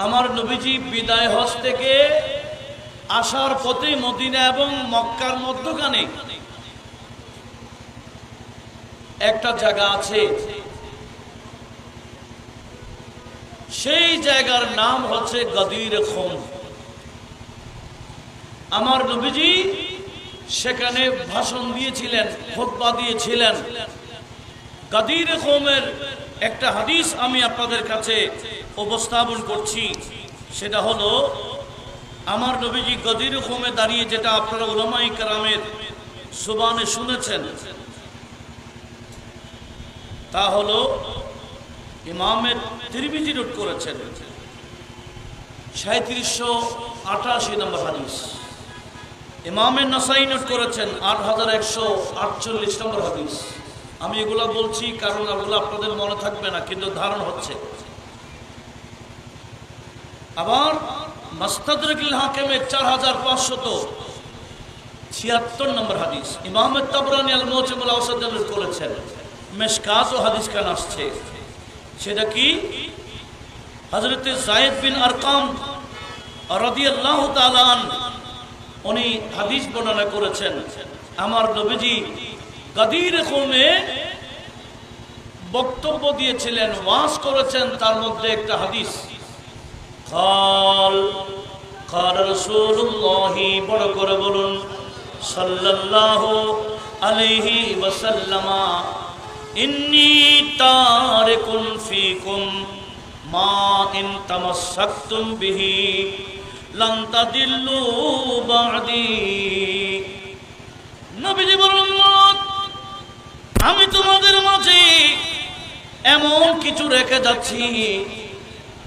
আমার নবীজি বিদায় হজ থেকে আসার পথে মদিনা এবং মক্কার মধ্যখানে একটা জায়গা আছে, সেই জায়গার নাম হচ্ছে গদির খুম। আমার নবীজি সেখানে ভাষণ দিয়েছিলেন, খুতবা দিয়েছিলেন। গদির খুমের একটা হাদিস আমি আপনাদের কাছে উপস্থাপন করছি। সেটা হলো, আমার নবীজি গদির খুমে দাঁড়িয়ে, যেটা আপনারা উলামায়ে কেরামের জবানে শুনেছেন, তা হলো ইমামে তিরমিজি নোট করেছেন 3788 নম্বর হাদিস। ইমামে নাসাই নোট করেছেন 8148 নম্বর হাদিস। আমি এগুলা বলছি কারণ এগুলো আপনাদের মনে থাকবে না, কিন্তু ধারণ হচ্ছে। আবার মুস্তাদরাকুল হাকিমে 4576 নম্বর হাদিস ইমাম তাবরানী আল মুজমাল আওসাদ নোট করেছেন। মিশকাত ও হাদিস কান আসছে, সেটা কি হযরত যায়েদ বিন আরকাম রাদিয়াল্লাহু তাআলা আনহু উনি হাদিস বর্ণনা করেছেন। আমার নবীজি গদির খুমে বক্তব্য দিয়েছিলেন, ওয়াজ করেছেন। তার মধ্যে একটা হাদিস, قال رسول الله, বড় করে বলুন, সাল্লাল্লাহু আলাইহি ওয়াসাল্লাম, ইন্নী তারিকুন ফিকুম মা ইন তামাসসাকতুম বিহি লান তাদিল্লু বা'দি। নবীজি বলেন, আমি তোমাদের মাঝে এমন কিছু রেখে যাচ্ছি,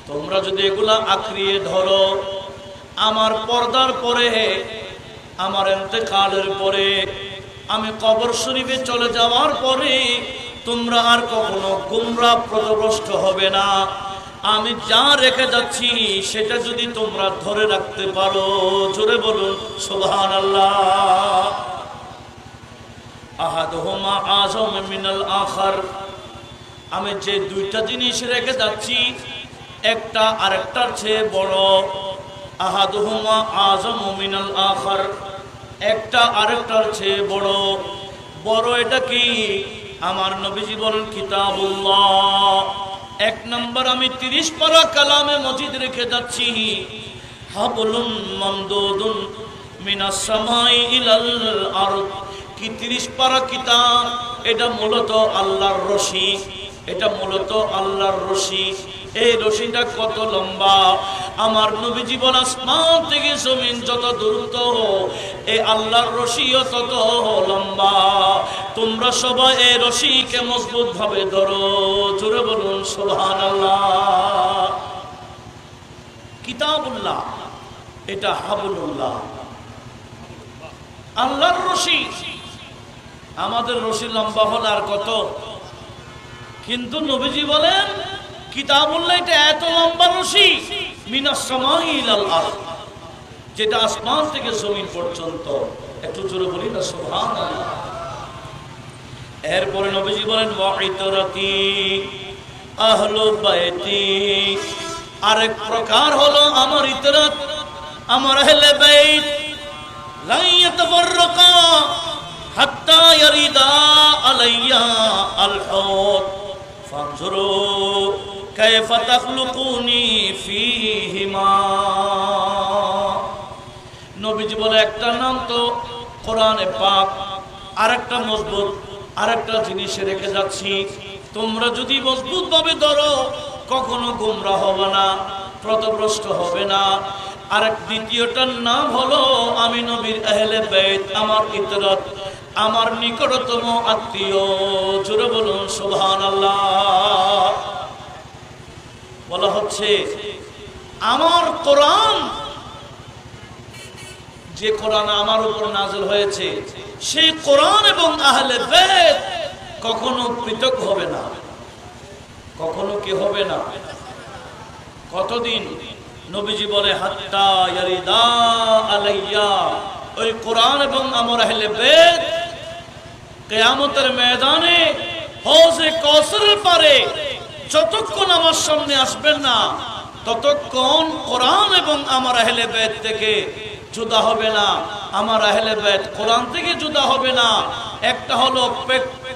তোমরা যদি এগুলা আঁকড়িয়ে ধরো, আমার পর্দার পরে, আমার ইন্তেকালের পরে, আমি কবর শরীফে চলে যাওয়ার পরে তোমরা আর কখনো গুমরাহ পথভ্রষ্ট হবে না। আমি যা রেখে যাচ্ছি সেটা যদি তোমরা ধরে রাখতে পারো, জোরে বলুন সুবহানাল্লাহ। আহাদুহুমা আযম মিনাল আখার, আমি যে দুইটা জিনিস রেখে যাচ্ছি একটা আরেকটার চেয়ে বড়। আহাদুহুমা আযম মিনাল আখার, একটা আরেকটার চেয়ে বড়। বড় এটা কি? আমার নবীজি বলেন কিতাবুল্লাহ। এক নম্বর, আমি 30 পারা কালামে মজিদ রেখে যাচ্ছি। হাবলুম মামদুদুন মিনাস সামাই ইলাল আরদ, কি 30 পারা কিতাব। এটা মূলত আল্লাহর রশি, এটা মূলত আল্লাহর রশি। এই রশিটা কত লম্বা? আমার নবীজি বলেন, আসমান থেকে জমিন যত দূরত্ব, এই আল্লাহর রশিও তত লম্বা। তোমরা সবাই এই রশিকে মজবুত ভাবে ধরো, জোরে বলুন সুবহানাল্লাহ। কিতাবুল্লাহ, এটা হাবলুল্লাহ, আল্লাহর রশি। আমাদের রশি লম্বা হল আর কত, কিন্তু নবীজি বলেন কিতাবুল্লাহ এটা এত লম্বা রশি, মিনাস সামাই ইলাল আরদ, যেটা আসমান থেকে জমিন পর্যন্ত। একটু জোরে বলি না সুবহানাল্লাহ। এরপরে নবীজি বলেন ওয়াইতরাতি আহলু বাইতি, আরেক প্রকার হলো আমার ইতরাত, আমার আহলে বাইত। লা ইয়াতাফাররাকা হাত্তা ইয়ারিদা আলাইয়া আল হুদ ফানজুরু কাইফা তাখলুকুনি ফীহিমা। নবীজি বলে, একটা নাম তো কোরআনে পাক, আরেকটা মজবুত, আরেকটা জিনিস রেখে যাচ্ছি। তোমরা যদি মজবুত ভাবে ধরো, কখনো গোমরাহ হবে না, পথভ্রষ্ট হবে না। আরেক দ্বিতীয়টার নাম হলো আমি নবীর আহলে বাইত, আমার ইতরাত, আমার নিকটতম আত্মীয়। জোরে বলুন সুবহানাল্লাহ। বলা হচ্ছে আমার কোরআন, যে কোরআন আমার উপর নাযিল হয়েছে, সেই কোরআন এবং আহলে বাইত কখনো পৃথক হবে না, কখনো কি হবে না। কতদিন? নবীজি বলে হাত্তা ইয়ারিদা আলাইয়া, ওই কোরআন এবং আমার আহলে বাইত কিয়ামতের ময়দানে হৌজে কাউসারের পারে যতক্ষণ আমার সামনে আসবেন না, ততক্ষণ কোরআন এবং আমার আহলে বাইত থেকে জুদা হবে না। আমার আহলে বাইত কোরআন থেকে জুদা হবে না। একটা হলো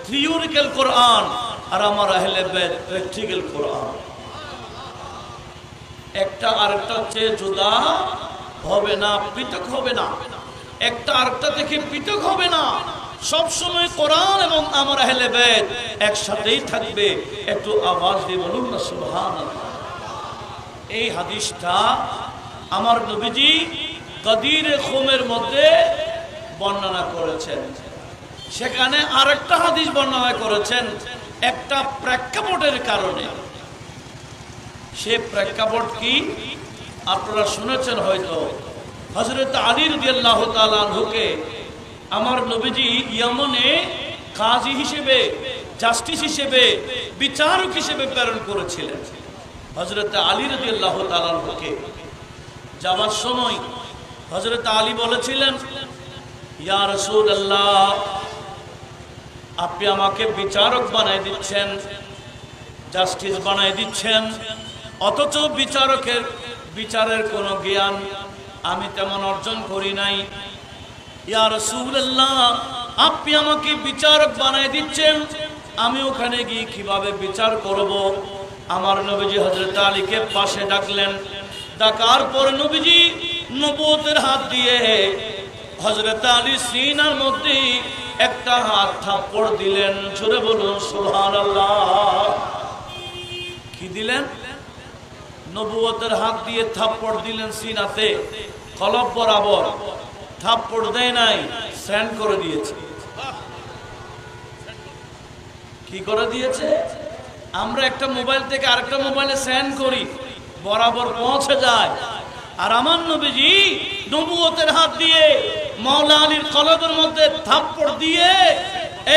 থিওরিক্যাল কোরআন আর আমার আহলে বাইত প্র্যাকটিক্যাল কোরআন। একটা আরেকটা চেয়ে জুদা হবে না, পৃথক হবে না। একটা আরেকটা থেকে পৃথক হবে না। সব সময় কোরআন এবং আমার আহলে বাইত একসাথেই থাকবে। একটু আওয়াজ দিয়ে বলুন না সুবহানাল্লাহ। এই হাদিসটা আমার নবীজি গদির খুমের মধ্যে বর্ণনা করেছেন। সেখানে আরেকটা হাদিস বর্ণনা করেছেন একটা প্রেক্ষাপটের কারণে। সে প্রেক্ষাপট কি আপনারা শুনেছেন হয়তো। হযরত আলী রাদিয়াল্লাহু তাআলা আনহুকে আমার নবীজি ইয়েমেনে কাজী হিসেবে, জাস্টিস হিসেবে, বিচারক হিসেবে প্রেরণ করেছিলেন। হযরত আলী রাদিয়াল্লাহু তাআলা আনহুকে যাওয়ার সময় হযরত আলী বলেছিলেন, ইয়া রাসূলুল্লাহ, আপনি আমাকে বিচারক বানায় দিচ্ছেন, জাস্টিস বানায় দিচ্ছেন, অথচ বিচারের কোনো জ্ঞান আমি তেমন অর্জন করি নাই। ইয়া রাসূলুল্লাহ, আপনি আমাকে বিচারক বানায় দিচ্ছেন, আমি ওখানে গিয়ে কিভাবে বিচার করব? আমার নবীজি হযরত আলীকে পাশে ডাকলেন। ডাকার পর নবীজি নবুয়তের হাত দিয়ে হযরত আলী সিনার মধ্যে একটা হাত থাপ্পড় দিলেন। জোরে বলুন সুবহানাল্লাহ। কি দিলেন? নবুয়তের হাত দিয়ে থাপ্পড় দিলেন সিনাতে, কলব বরাবর। থাপ্পড় দেয় নাই, সেন্ড করে দিয়েছে। কি করে দিয়েছে? আমরা একটা মোবাইল থেকে আরেকটা মোবাইলে সেন্ড করি, বরাবর পৌঁছে যায়। আর আমার নবীজি নবুয়তের হাত দিয়ে মাওলা আলীর কলবের মধ্যে থাপ্পড় দিয়ে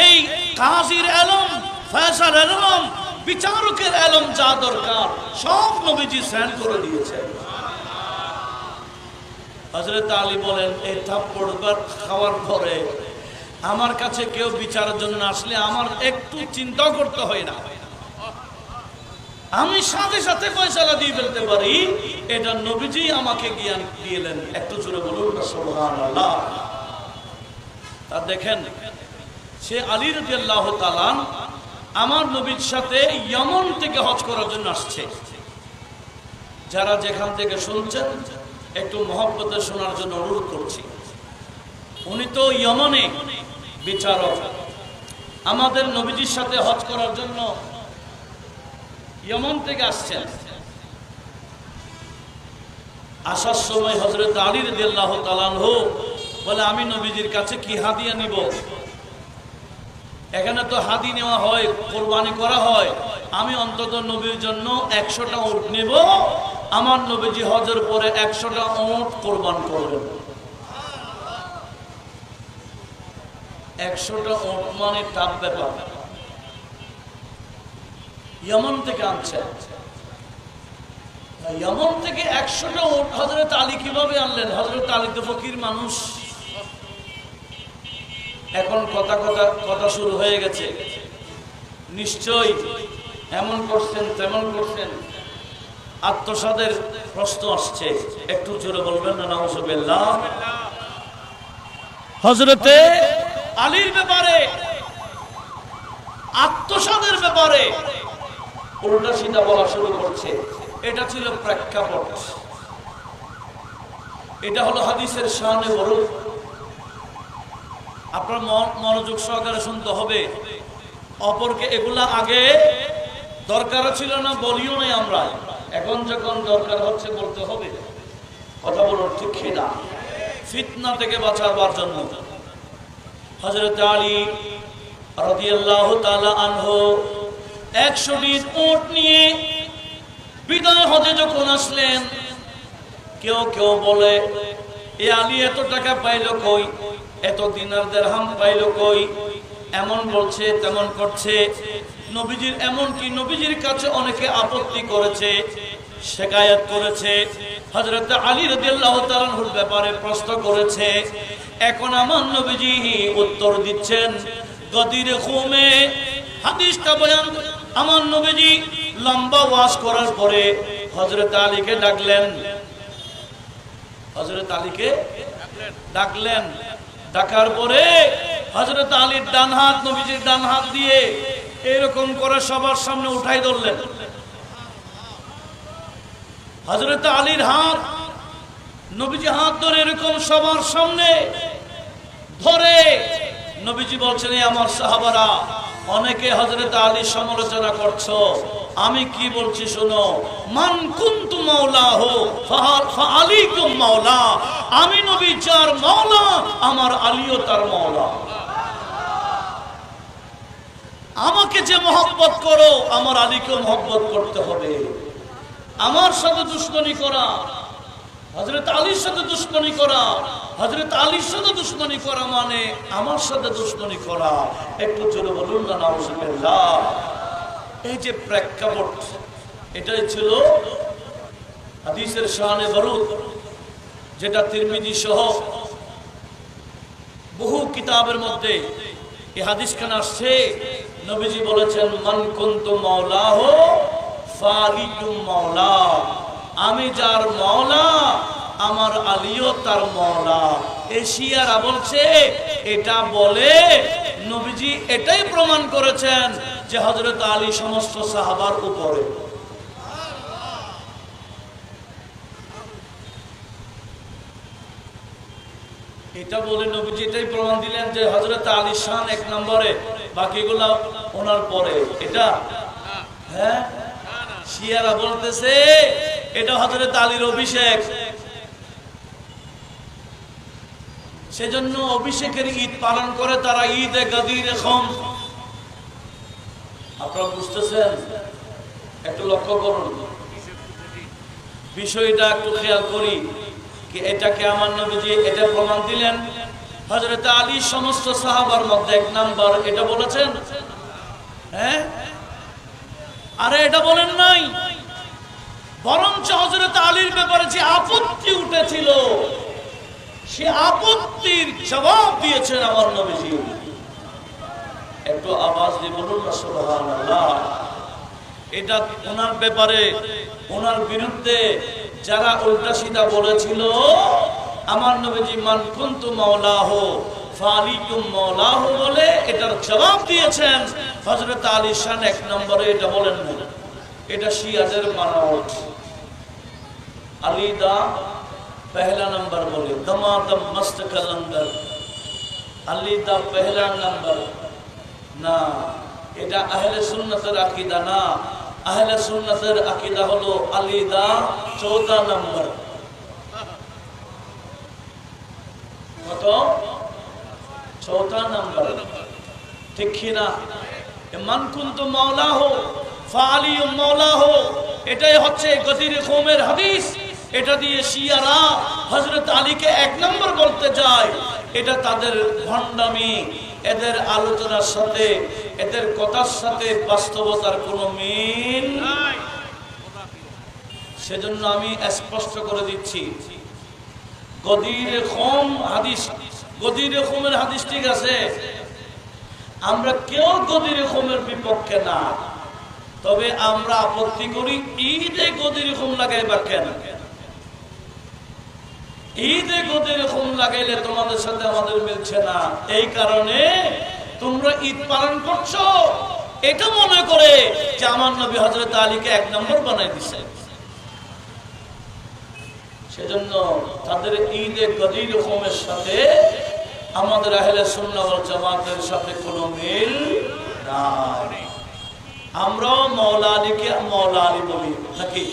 এই কাজীর ইলম, ফয়সাল ইলম, বিচারকের ইলম যা দরকার সব নবীজি সেন্ড করে দিয়েছে। হযরত আলী বলেন, এই থাপ্পড় খাওয়ার পরে আমার কাছে কেউ বিচারের জন্য আসলে আমার একটু চিন্তা করতে হয় না, আমি সাথে সাথে ফয়সালা দিয়ে ফেলতে পারি। এটা নবীজি আমাকে জ্ঞান দিলেন। একটু জোরে বলুন সুবহানাল্লাহ। তা দেখেন, সে আলী রাদিয়াল্লাহু তাআলা আমার নবীর সাথে ইয়েমেন থেকে হজ করার জন্য আসছে। যারা যেখান থেকে শুনছেন একটু মহব্বতে শোনার জন্য অনুরোধ করছি। উনি তো ইয়েমেনে বিচারক, আমাদের নবীজির সাথে হজ করার জন্য ইয়েমেন থেকে আসছেন। আসার সময় হযরত আলী রাদিয়াল্লাহু তাআলা আনহু বলে, আমি নবীজির কাছে কি হাদিয়া নিব? এখানে তো হাদি নেওয়া হয়, কোরবানি করা হয়। আমি অন্তত নবীর জন্য 100টা উট নেব। আমার নবীজি হজের পরে 100টা উট কোরবান করবেন। 100টা উট মানে টাপ ব্যাপার। ইয়েমেন থেকে আনছে। ইয়েমেন থেকে 100টা উট হযরত আলী কিভাবে আনলেন? হযরত আলী তো ফকির মানুষ। এখন কথা শুরু হয়ে গেছে, নিশ্চয়ই এমন করছেন তেমন করছেন, আত্মসাদের প্রশ্ন আসছে। একটু জোরে বলবেন না নাউজুবিল্লাহ। হযরতে আলীর ব্যাপারে, আত্মসাদের ব্যাপারে উল্টা সিধা বলা শুরু করছে। এটা ছিল প্রেক্ষাপট। এটা হলো হাদিসের শানে বড়। আপনার মনোযোগ সহকারে শুনতে হবে। অপরকে এগুলা আগে দরকার ছিল না, বলিও নাই আমরা। এখন যখন দরকার হচ্ছে বলতে হবে। কথা বলার ঠিক না, ফিতনা থেকে বাঁচাবার জন্য। হযরত আলী রাদিয়াল্লাহু তাআলা আনহু 100টি উট নিয়ে বিদায় হজে যখন আসলেন, কেউ কেউ বলে, এ আলী এত টাকা পাইল কই, এত দিনার দিরহাম পাইল কই, এমন বলছে তেমন করছে। নবীজির এমনকি নবীজির কাছে অনেকে আপত্তি করেছে, শিকায়াত করেছে, হযরত আলী রাদিয়াল্লাহু তাআলা আনহুর ব্যাপারে প্রশ্ন করেছে। এখন আমার নবীজি উত্তর দিচ্ছেন গদির খুমে। হাদিসটা বয়ান আমার নবীজি লম্বা ওয়াজ করার পরে হযরত আলীকে ডাকলেন, হযরত আলীকে ডাকলেন। ডাকার পরে হযরত আলীর ডান হাত নবীজির ডান হাত দিয়ে এরকম করে সবার সামনে উঠাই ধরলেন। হযরত আলীর হাত নবীজি হাত ধরে এরকম সবার সামনে ধরে নবীজি বলছেন, আমার সাহাবারা, অনেকে হযরত আলীর সমালোচনা করছো, আমি কি বলছি শোনো। মান কুনতু মাওলাহু ফাআলিকুম মাওলা, আমি নবী যার মাওলা আমার আলীও তার মাওলা। আমাকে যে মহব্বত করো আমার আলীকে মহব্বত করতে হবে। আমার সাথে দুশমনি করা, হযরত আলীর সাথে দুশমনি করা, হযরত আলীর সাথে দুশমনি করা মানে আমার সাথে দুশমনি করা। একটু জোরে বলুন না নাউজুবিল্লাহ। এই যে প্রেক্ষাপট, এটাই ছিল হাদিসের শানে বরুদ, যেটা তিরমিজি সহ বহু কিতাবের মধ্যে এই হাদিসখান আসছে। নবীজি বলেছেন, মান কুনতু মাওলাহু ফাআলিকুম মাওলা, আমি যার মাওলা আমার আলীও তার মাওলা। এশিয়ারা বলছে, এটা বলে নবীজি এটাই প্রমাণ করেছেন যে হযরত আলী সমস্ত সাহাবার উপরে। এটা বলে নবীজি এটাই প্রমাণ দিলেন যে হযরত আলীর শান এক নম্বরে, বাকিগুলো ওনার পরে। এটা হ্যাঁ, শিয়ারা বলতেছে এটা হযরত আলীর অভিষেক, সেজন্য অভিষেকের ঈদ পালন করে তারা ঈদে গাদির খম। আপনারা বুঝতেছেন? একটু লক্ষ্য করুন বিষয়টা, একটু খেয়াল করি। কি এটাকে আমার নবীজি এটা প্রমাণ দিলেন হযরত আলী সমস্ত সাহাবার মধ্যে এক নাম্বার, এটা বলেছেন? হ্যাঁ, আরে এটা বলেন নাই। বরঞ্চ হযরত আলীর ব্যাপারে যে আপত্তি উঠেছিল সে আপত্তির জবাব দিয়েছেন আমার নবীজি। একটু আওয়াজ দিয়ে বলুন না সুবহানাল্লাহ। এটা ওনার ব্যাপারে, ওনার বিরুদ্ধে যারা উল্টা সিধা বলেছিল, আমার নবীজি মান কুনতু মাওলাহু ফাআলিকুম মাওলাহু বলে এটার জবাব দিয়েছেন। হযরত আলীর শান এক নম্বরে এটা বলেন না, এটা শিয়াদের বানাওয়াট। আলী দা पहला नंबर बोले, दमादम मस्त कलंदर, अली दा पहला नंबर ना। এটা আহলে সুন্নাতের আকীদা না। আহলে সুন্নাতের আকীদা হলো আলী দা 14 নম্বর। কত? 14 নম্বর, ঠিক কি না? মান কুনতু মাওলাহু ফাআলিয়ুম মাওলাহু, এটাই হচ্ছে গদির কওমের হাদিস। এটা দিয়ে শিয়ারা হযরত আলীকে এক নম্বর বলতে যায়। এটা তাদের ভণ্ডামি, এদের আলোচনার সাথে, এদের কথার সাথে বাস্তবতার কোনো মিল নাই। সেজন্য আমি স্পষ্ট করে দিচ্ছি, গদির কওম হাদিস, গদির কওমের হাদিস ঠিক আছে, আমরা কেউ গদির কওমের বিপক্ষে না। তবে আমরা আপত্তি করি ঈদে গদির কওম লাগাইবা কেন? ঈদে গদির কওম লাগাইলে তোমাদের সাথে আমাদের মিলছে না, এই কারণে তোমরা ঈদ পালন করছো এটা মনে করে যে আমার নবী হযরত আলীকে এক নম্বর বানাই দিছে। সেজন্য তাদের ঈদে গদির কওমের সাথে আমাদের আহলে সুন্নাহ ওয়াল জামাতের সাথে কোনো মিল নাই। আমরা মাওলা আলীকে মাওলা আলী বলি নাকি?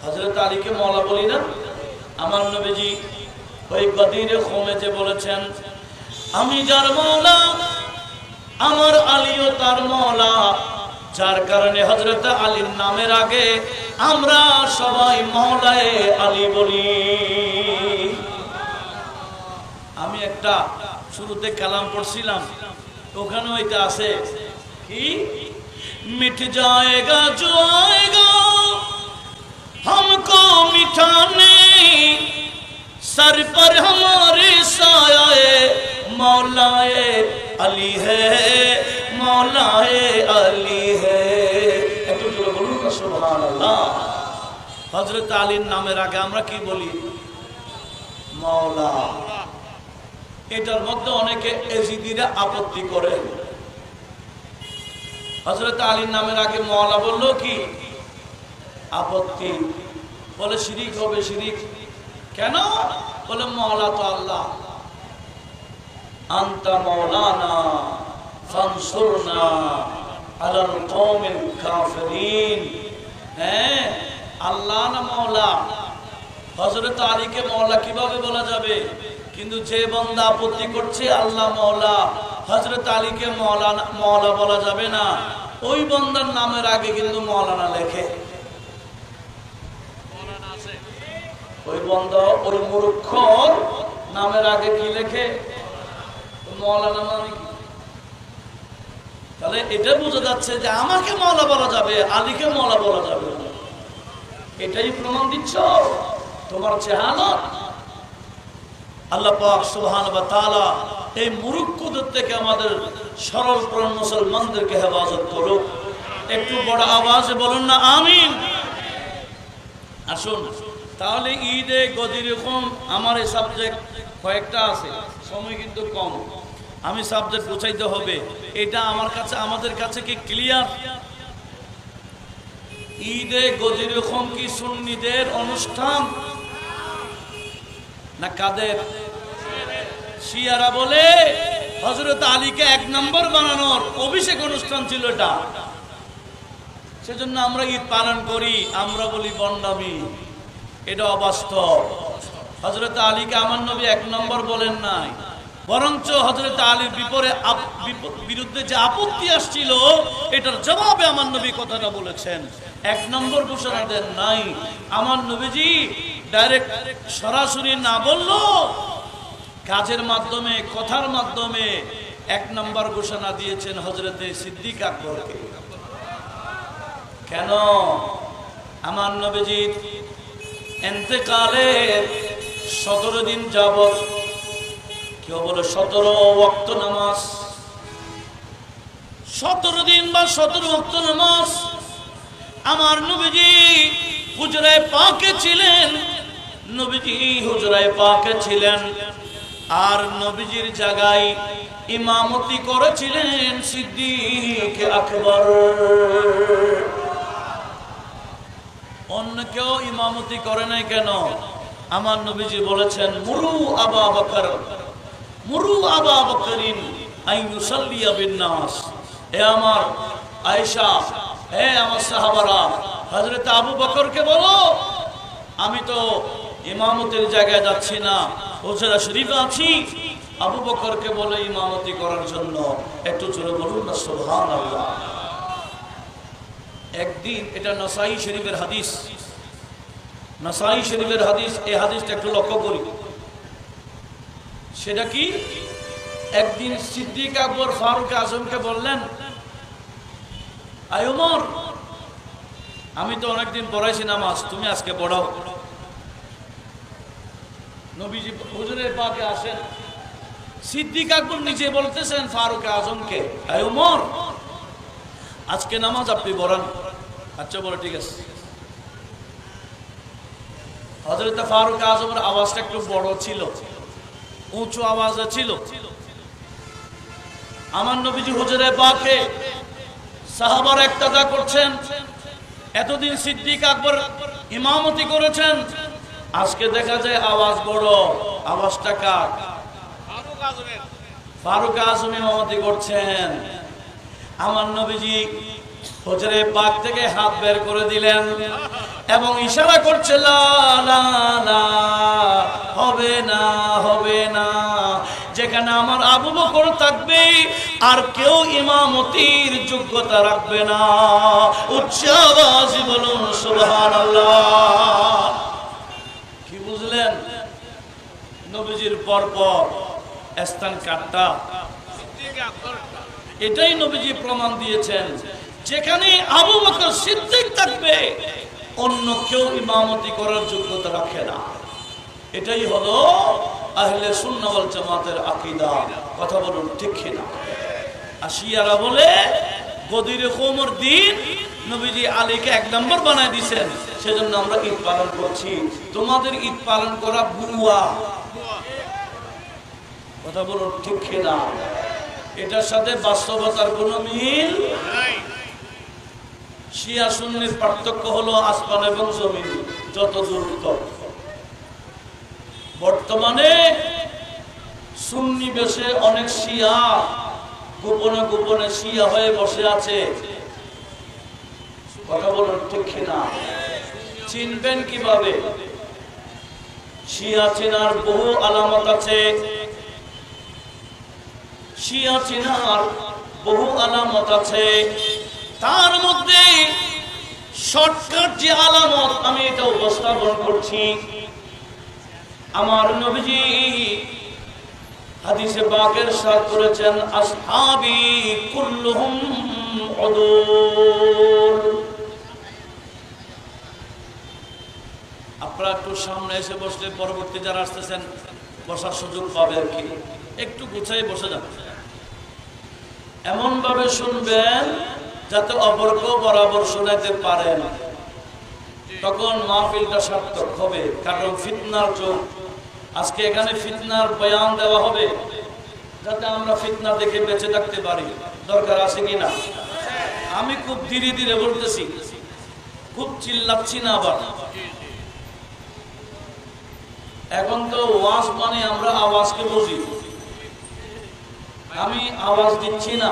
হযরত আলীকে মাওলা বলি না? আমার নবীজি ওই গদির কওমে যে বলেছেন, আমি যার মাওলা আমার আলীও তার মাওলা, যার কারণে হযরত আলীর নামের আগে আমরা সবাই মাওলায়ে আলী বলি। আমি একটা শুরুতে কালাম পড়ছিলাম, ওখানে ওইটা আছে কি, মিট जाएगा जो आएगा हमको मिटाने, सर पर हमारे साए मौलाए अली है, मौलाए अली है। একটু জোরে বলুন না সুবহানাল্লাহ। হযরত আলীর নামের আগে আমরা কি বলি? মাওলা। এটার মধ্যে অনেকে এজিদিরা আপত্তি করে। হযরত আলীর নামের আগে মাওলা বললো কি আপত্তি? বলে শিরিক হবে, শিরিক। কেন? বলে মাওলা তো আল্লাহ। আনতা মাওলানা ফানসুরনা আলাল কওমিল কাফিরিন। হ্যাঁ, আল্লাহ না মাওলা। হযরত আলীকে মাওলা কিভাবে বলা যাবে? কিন্তু যে বান্দা আপত্তি করছে আল্লাহ মাওলা, হযরত আলীকে মাওলা বলা যাবে না, ওই বান্দার নামের আগে কিন্তু মাওলানা লেখে। ওই বান্দা ওই মূর্খ নামের আগে কি লেখে? মাওলানা মানে কি? তাহলে এটা বোঝা যাচ্ছে যে আমাকে মাওলা বলা যাবে, আলীকে মাওলা বলা যাবে না। এটাই প্রমাণ দিচ্ছ তোমার জাহালত। আল্লাহ পাক সুবহানাহু ওয়া তাআলা এই মূর্খদের থেকে আমাদের সরল প্রাণ মুসলমানদেরকে হেফাজত করুক। একটু বড় আওয়াজে বলুন না আমিন। আসুন তাহলে ঈদে গদির রকম আমার এই সাবজেক্ট কয়েকটা আছে, সময় কিন্তু কম, আমি সাবজেক্ট বুঝাইতে হবে। এটা আমার কাছে আমাদের কাছে কি ক্লিয়ার? ঈদে গদির রকম কি সুন্নিদের অনুষ্ঠান না কাদের? শিয়ারা বলে হযরত আলীকে 1 নম্বর বানানোর অভিষেক অনুষ্ঠান ছিল এটা, সেজন্য আমরা ঈদ পালন করি। আমরা বলি বন্ডামি, এটা অবাস্তব। হযরত আলীকে আমার নবী 1 নম্বর বলেন নাই, বরঞ্চ হযরত আলীর বিরুদ্ধে যে আপত্তি আসছিল এটার জবাবে আমার নবী কথাটা বলেছেন। 1 নম্বর ঘোষণা দেন নাই। আমার নবীজি ডাইরেক্ট সরাসরি না বললো, কাজের মাধ্যমে কথার মাধ্যমে 1 নম্বর ঘোষণা দিয়েছেন হযরতে সিদ্দিক আকবরকে। কেন? আমার নবীজি ইন্তেকালের 17 দিন যাবত, কেউ বলে 17 ওয়াক্ত নামাজ, 17 দিন বা 17 ওয়াক্ত নামাজ আমার নবীজি হুজরায়ে পাকে ছিলেন। নবীজি হুজরায়ে পাকে ছিলেন আর নবীজির জায়গায় ইমামতি করেছিলেন সিদ্দিক আকবর। অন্য কেউ ইমামতি করে নাই কেন? আমার নবীজি বলেছেন মুরু আবা বকর, মুরু আবা বকরিন আন ইউসাল্লিয়া বিন নাস। হে আমার আয়েশা, হে আমার সাহাবারা, হযরত আবু বকরকে বলো আমি তো ইমামতির জায়গায় যাচ্ছি না, হুজরা শরীফে আছি, আবু বকরকে বলে ইমামতি করার জন্য। একটু জোরে বলুন না সুবহানাল্লাহ। একদিন, এটা নাসাই শরীফের হাদিস, নাসাই শরীফের হাদিস, এই হাদিসটা একটু লক্ষ্য করি। সেটা কি? একদিন সিদ্দিক আকবর ফারুক আজমকে বললেন, আয় ওমর, আমি তো অনেকদিন পড়াইছি নামাজ, তুমি আজকে পড়াও। নবীজি হুজুরের পাকে আসেন, সিদ্দিক আকবর নিজে বলতেছেন ফারুক আজমকে, আয় ওমর, আজকে নামাজ আপনি পড়ান। আচ্ছা বলে ঠিক আছে। হযরত ফারুক আজমের আওয়াজটা একটু বড় ছিল, উঁচু আওয়াজে ছিল। আমার নবীজি হুজুরে পাকে সাহাবারা ইক্তাদা করছেন। এতদিন সিদ্দিক আকবর ইমামতি করেছেন, আজকে দেখা যায় আওয়াজ বড়। আওয়াজটা কার? ফারুক আজম ইমামতি করছেন। আমার নবীজি হুজুরে পাক থেকে হাত বের করে দিলেন এবং ইশারা করছে লা লা লা, হবে না, হবে না। যেখানে আমার আবু বকর থাকবে আর কেউ ইমামতির যোগ্যতা রাখবে না। উচ্চ আওয়াজে বলুন সুবহানাল্লাহ। কি বুঝলেন? নবীজির পরপর স্থান কাটটা, এটাই নবীজি প্রমাণ দিয়েছেন। যেখানে আবু বকর সিদ্দিক থাকবে অন্য কেউ ইমামতি করার যোগ্যতা রাখে না। এটাই হলো আহলে সুন্নাহ ওয়াল জামাতের আকীদা। কথা বলুন ঠিক কিনা? আর শিয়ারা বলে গদিরে কোমর দিন নবীজি আলীকে 1 নম্বর বানায় দিয়েছেন, সেজন্য আমরা ঈদ পালন করছি। তোমাদের ঈদ পালন করা ভুয়া, কথা বলো ঠিক কিনা? এটার সাথে বাস্তবতার কোনো মিল নাই। শিয়া সুন্নির পার্থক্য হলো আসমান এবং জমিন, যত দূরত্ব। বর্তমানে সুন্নি বেশে অনেক শিয়া গোপনে গোপনে শিয়া হয়ে বসে আছে, কথা বলুন ঠিক কিনা? চিনবেন কিভাবে? শিয়া চেনার বহু আলামত আছে, শিয়া চেনার বহু আলামত আছে। তার মধ্যে শর্টকাট যে আলামত আমি এটা উপস্থাপন করছি, আমার নবীজি হাদিসে পাকের সাথ করেছেন, আসহাবি কুল্লুহুম উদুল। আপনারা একটু সামনে এসে বসলে পরবর্তী যারা আসতেছেন বসার সুযোগ পাবে আর কি। একটু গুছাই বসে যান, এমন ভাবে শুনবেন যাতে অপরকেও বরাবর শোনাতে পারেন, তখন মাহফিলটা সার্থক হবে। কারণ ফিতনার যুগ, আজকে এখানে ফিতনার বয়ান দেওয়া হবে যাতে আমরা ফিতনা দেখে বেঁচে থাকতে পারি। দরকার আছে কিনা? আমি খুব ধীরে ধীরে বলতেছি, খুব চিল্লাচ্ছি না। আবার এখন তো ওয়াজ মানে আমরা আওয়াজকে বুঝি, আমি আওয়াজ দিচ্ছি না,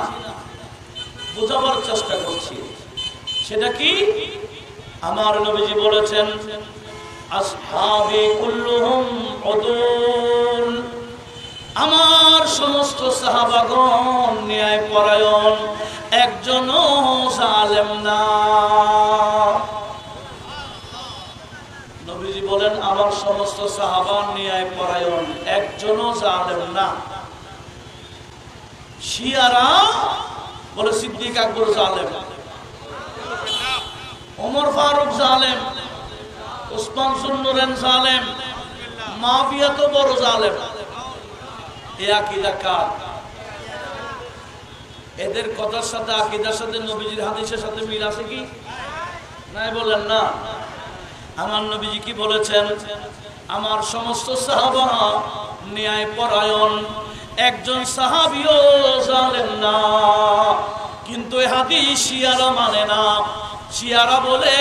বোঝাবার চেষ্টা করছি। সেটা কি? আমার নবীজি বলেছেন, আসহাবি কুল্লুহুম উদুল, আমার সমস্ত সাহাবাগণ ন্যায়পরায়ণ, একজনও জালেম না। নবীজি বলেন, আমার সমস্ত সাহাবা ন্যায়পরায়ণ, একজনও জালেম না। শিয়ারা বলে সিদ্দিক আকবর জালেম, ওমর ফারুক জালেম, উসমান সুন্নুরেন জালেম, মাফিয়া তো বড় জালেম। এ আকীদা কার? এদের কথার সাথে আকীদার সাথে নবীজির হাদিসের সাথে মিল আছে কি নাই? বলেন না। আমার নবীজি কি বলেছেন? আমার সমস্ত সাহাবা ন্যায়পরায়ণ, একজন সাহাবীও জালেম না। কিন্তু এই হাদিস শিয়ারা মানে না। শিয়ারা বলে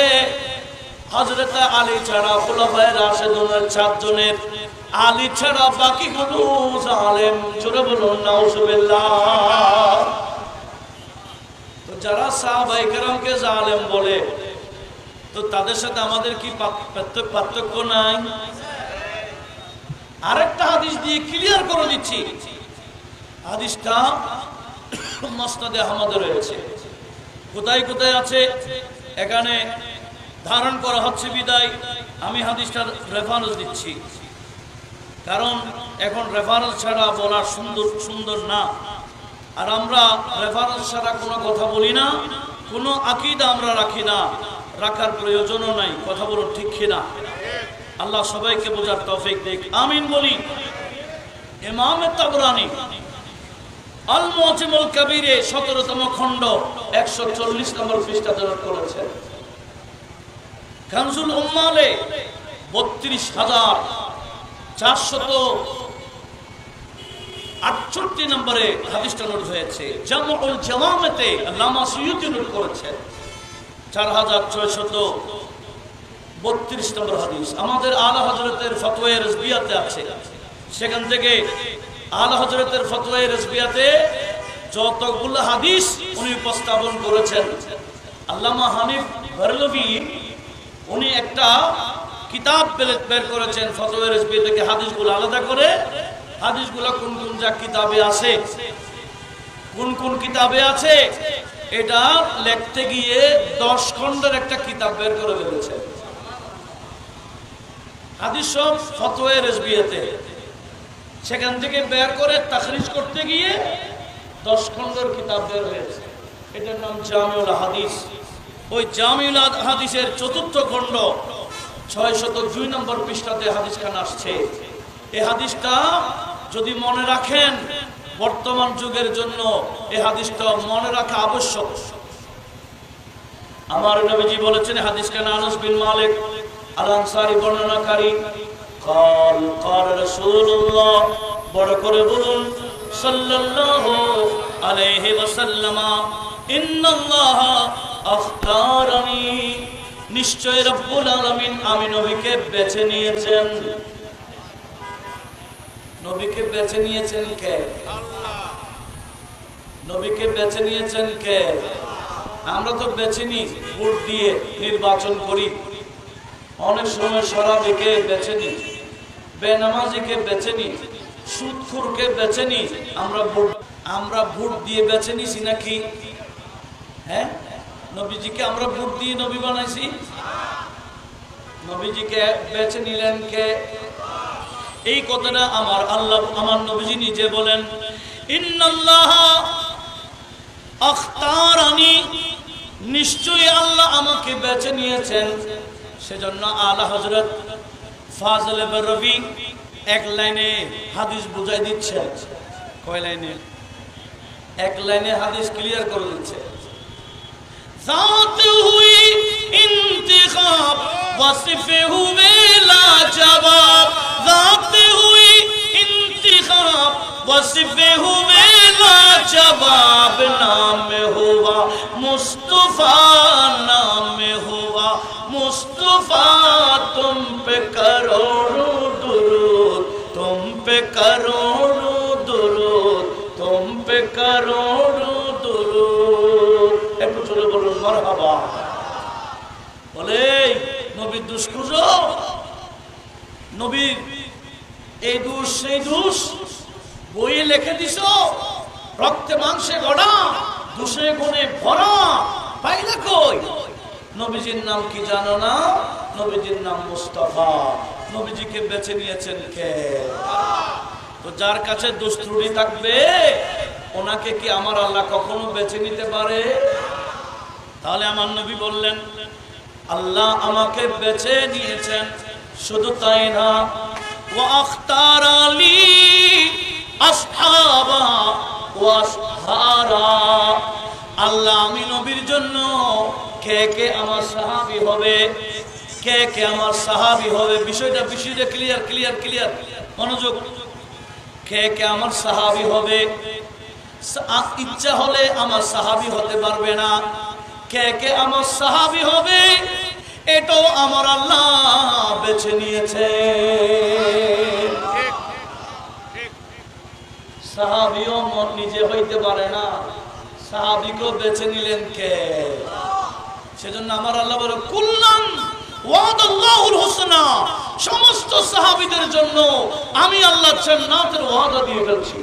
হযরত আলী ছাড়া খুলাফায়ে রাশিদুনের 4 জনের আলী ছাড়া বাকিগুলো জালেম। জোরে বলুন নাউজুবিল্লাহ। তো যারা সাহাবায়ে কেরামকে জালেম বলে, তো তাদের সাথে আমাদের কি পার্থক্য নাই? আরেকটা হাদিস দিয়ে ক্লিয়ার করে দিচ্ছি। হাদিসটা মুসনাদে আহমদে রয়েছে। কোথায় কোথায় আছে এখানে ধারণ করা হচ্ছে বিদায় আমি হাদিসটার রেফারেন্স দিচ্ছি, কারণ এখন রেফারেন্স ছাড়া বলা সুন্দর না। আর আমরা রেফারেন্স ছাড়া কোনো কথা বলি না, কোনো আকীদা আমরা রাখি না, রাখার প্রয়োজনও নাই। কথা বলুন ঠিক কিনা? আল্লাহ সবাইকে বোঝার তৌফিক দিক, আমিন বলি। ইমাম তাবরানী আল মুআজ্জামুল কাবীরে 17তম খণ্ড 140 নম্বর পৃষ্ঠা তৈরি করেছেন। কানজুল উম্মালে 32,468 নম্বরে হাদিসটা নোট হয়েছে। জামউল জাওয়ামিতে আল্লামা সুয়ুতী নোট করেছেন 4632 নম্বর হাদিস। আমাদের আলা হযরতের ফতোয়ায়ে রাজবিয়াতে আছে, সেখান থেকে আলা হযরতের ফতোয়ায়ে রাজবিয়াতে যতগুলো হাদিস উনি উপস্থাপন করেছেন। আল্লামা হানিফ বারলভী উনি একটা কিতাব বের করেছেন ফতোয়ায়ে রাজবিয়া থেকে, হাদিসগুলো আলাদা করে, হাদিসগুলো কোন কোন কিতাবে আছে, কোন কোন কিতাবে আছে, এটা লিখতে গিয়ে 10 খণ্ডের একটা কিতাব বের করে ফেলেছে। হাদিস সব ফতোয়ায়ে রাজবিয়াতে, সেখান থেকে বের করে তাখরিজ করতে গিয়ে 10 খণ্ডের কিতাব বের হয়েছে। এটার নাম জামিউল হাদিস। ওই জামিউল হাদিসের 4র্থ খণ্ড 602 নম্বর পৃষ্ঠাতে হাদিসখানা আসছে। এই হাদিসটা যদি মনে রাখেন, বর্তমান যুগের জন্য এই হাদিসটা মনে রাখা আবশ্যক। আমার নবীজি বলেছেন, হাদিস কানা আনাস বিন মালিক আল আনসারী বর্ণনাকারী, قال قال رسول الله, বড় করে বলুন সাল্লাল্লাহু আলাইহি ওয়াসাল্লাম, ইন্নাল্লাহ আখতারানি, নিশ্চয় রব্বুল আলামিন আমি নবীকে বেছে নিয়েছেন। নবীকে বেছে নিয়েছেন কে? আল্লাহ। নবীকে বেছে নিয়েছেন কে? আমরা তো বেছে নিই, ভোট দিয়ে নির্বাচন করি। অনেক সময় শরাবীকে বেছে নিই, বেনামাজিকে বেছে নিই, সুদখোরকে বেছে নিই। আমরা ভোট দিয়ে বেছে নিছি নাকি? হ্যাঁ, নবীজিকে আমরা ভোট দিয়ে নবী বানাইছি। নবীজিকে বেছে নিলেন কে? এই কথাটা আমার আল্লাহ, আমার নবীজি নিজে বলেন, ইন্নাল্লাহ আখতারানি, নিশ্চয়ই আল্লাহ আমাকে বেছে নিয়েছেন। সেজন্য আলা হযরত ফাজল বরবি এক লাইনে হাদিস বুঝাই দিচ্ছেন। কয় লাইনে? এক লাইনে হাদিস ক্লিয়ার করে দিচ্ছে। ذات हुई इंतखाब वसिफे हुए लाजवाब, ذات हुई इंतखाब वसिफे हुए लाजवाब, नाम हुआ मुस्तफा, नाम हुआ मुस्तफा, तुम पे करोड़ों दुरूद, तुम पे करोड़ों दुरूद, तुम पे करोड़ों दुरूद। একটু চলে বলুন মারহাবা। বলে নবীর দোষ খুঁজো, নবীর এই দোষ সেই দোষ বইয়ে লিখে দিছো, রক্তে মাংসে গড়া, দোষে গুণে ভরা, পাইলা কই? নবীজির নাম কি জানো না? নবীজির নাম মুস্তাফা। নবীজিকে বেছে নিয়েছেন কে? তো যার কাছে দোষ ত্রুটি থাকবে ওনাকে কি আমার আল্লাহ কখনো বেছে নিতে পারে? তাহলে আমার নবী বললেন, আল্লাহ আমাকে বেছে নিয়েছেন। শুধু তাই না, ওয়া আখতারালি আসহাবা ওয়া আসহারা, আল্লাহ আমি নবীর জন্য কে কে আমার সাহাবী হবে, কে কে আমার সাহাবী হবে, বিষয়টা ক্লিয়ার ক্লিয়ার ক্লিয়ার, মনোযোগ। কে কে আমার সাহাবী হবে? ইচ্ছা হলে আমার সাহাবী হতে পারবে না। কে কে আমার সাহাবী হবে এটাও আমার আল্লাহ বেছে নিয়েছে। সাহাবীও নিজে হইতে পারে না, সাহাবীকেও বেছে নিলেন কে? সেজন্য আমার আল্লাহ বলে, কুল্লান ওয়াদাল্লাহুল হুসনা, সমস্ত সাহাবীদের জন্য আমি আল্লাহ জান্নাতের ওয়াদা দিয়ে ফেলছি।